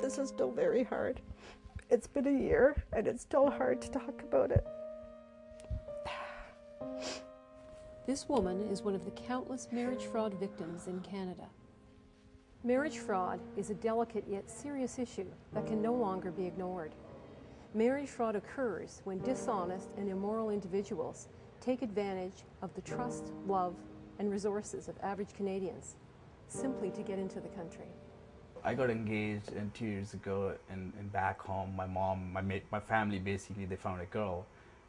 This is still very hard. It's been a year, and it's still hard to talk about it. This woman is one of the countless marriage fraud victims in Canada. Marriage fraud is a delicate yet serious issue that can no longer be ignored. Marriage fraud occurs when dishonest and immoral individuals take advantage of the trust, love, and resources of average Canadians simply to get into the country. I got engaged 2 years ago and back home. My mom, my family basically, they found a girl,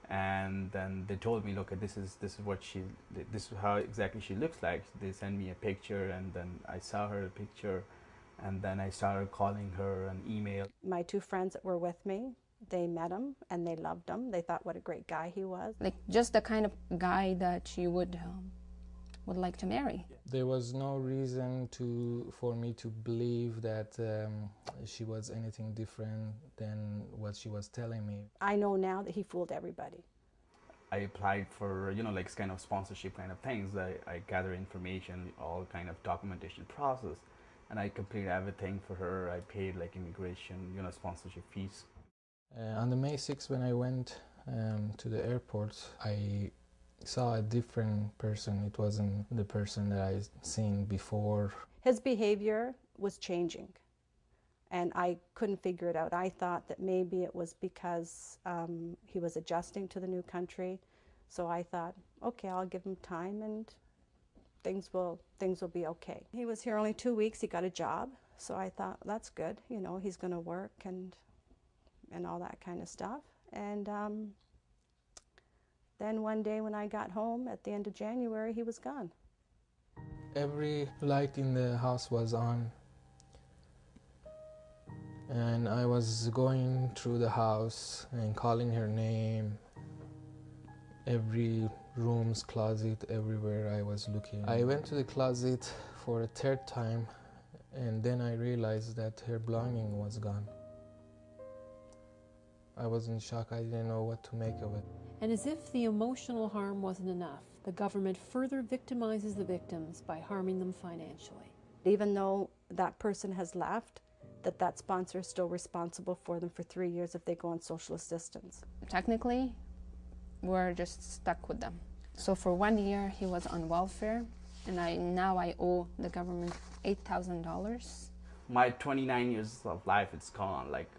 and then they told me, look, this is how exactly she looks like. They sent me a picture, and then I saw her picture, and then I started calling her an email. My two friends that were with me, they met him and they loved him. They thought what a great guy he was. Like just the kind of guy that you would like to marry. There was no reason for me to believe that she was anything different than what she was telling me. I know now that he fooled everybody. I applied for, like kind of sponsorship kind of things. I gather information, all kind of documentation process, and I completed everything for her. I paid like immigration, sponsorship fees. On the May 6th, when I went to the airport, I saw a different person. It wasn't the person that I'd seen before. His behavior was changing, and I couldn't figure it out. I thought that maybe it was because he was adjusting to the new country. So I thought, okay, I'll give him time and things will be okay. He was here only 2 weeks. He got a job, so I thought that's good. He's going to work and all that kind of stuff. And then one day when I got home at the end of January, he was gone. Every light in the house was on, and I was going through the house and calling her name. Every room's closet, everywhere I was looking. I went to the closet for a third time, and then I realized that her belonging was gone. I was in shock. I didn't know what to make of it. And as if the emotional harm wasn't enough, the government further victimizes the victims by harming them financially. Even though that person has left, that sponsor is still responsible for them for 3 years if they go on social assistance. Technically, we're just stuck with them. So for 1 year, he was on welfare, and now I owe the government $8,000. My 29 years of life, it's gone. Like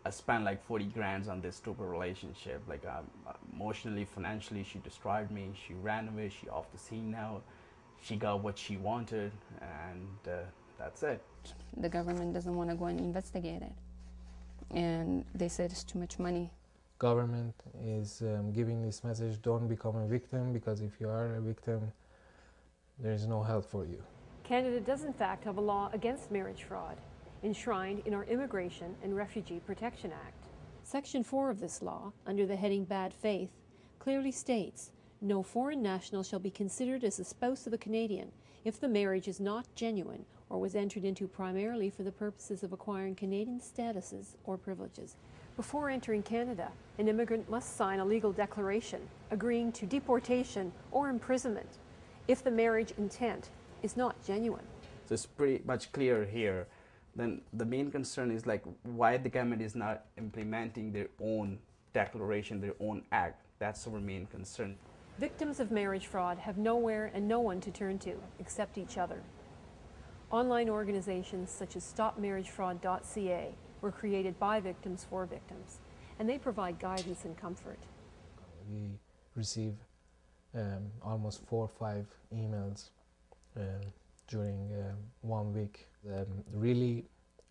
I spent like 40 grand on this stupid relationship. Like emotionally, financially, she destroyed me. She ran away. She off the scene now. She got what she wanted, and that's it. The government doesn't want to go and investigate it, and they said it's too much money. Government is giving this message: don't become a victim, because if you are a victim, there is no help for you. Canada does in fact have a law against marriage fraud, enshrined in our Immigration and Refugee Protection Act. Section 4 of this law, under the heading Bad Faith, clearly states, no foreign national shall be considered as the spouse of a Canadian if the marriage is not genuine or was entered into primarily for the purposes of acquiring Canadian statuses or privileges. Before entering Canada, an immigrant must sign a legal declaration agreeing to deportation or imprisonment if the marriage intent is not genuine. So it's pretty much clear here. Then the main concern is like why the government is not implementing their own declaration, their own act. That's our main concern. Victims of marriage fraud have nowhere and no one to turn to except each other. Online organizations such as stopmarriagefraud.ca were created by victims for victims, and they provide guidance and comfort. We receive almost 4 or 5 emails during 1 week. Really,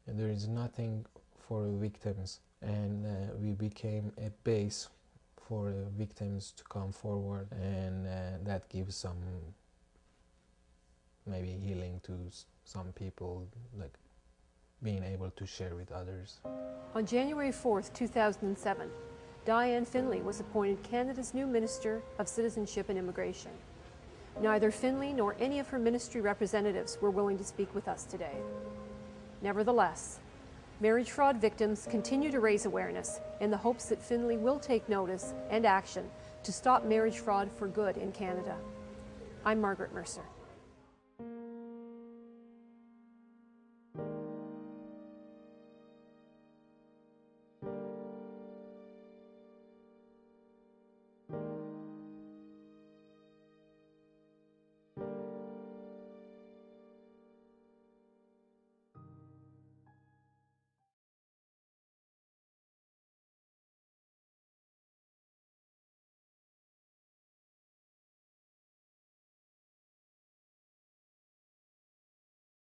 there is nothing for victims, and we became a base for victims to come forward, and that gives some maybe healing to some people, like being able to share with others. On January 4th, 2007, Diane Finlay was appointed Canada's new Minister of Citizenship and Immigration. Neither Finlay nor any of her ministry representatives were willing to speak with us today. Nevertheless, marriage fraud victims continue to raise awareness in the hopes that Finlay will take notice and action to stop marriage fraud for good in Canada. I'm Margaret Mercer.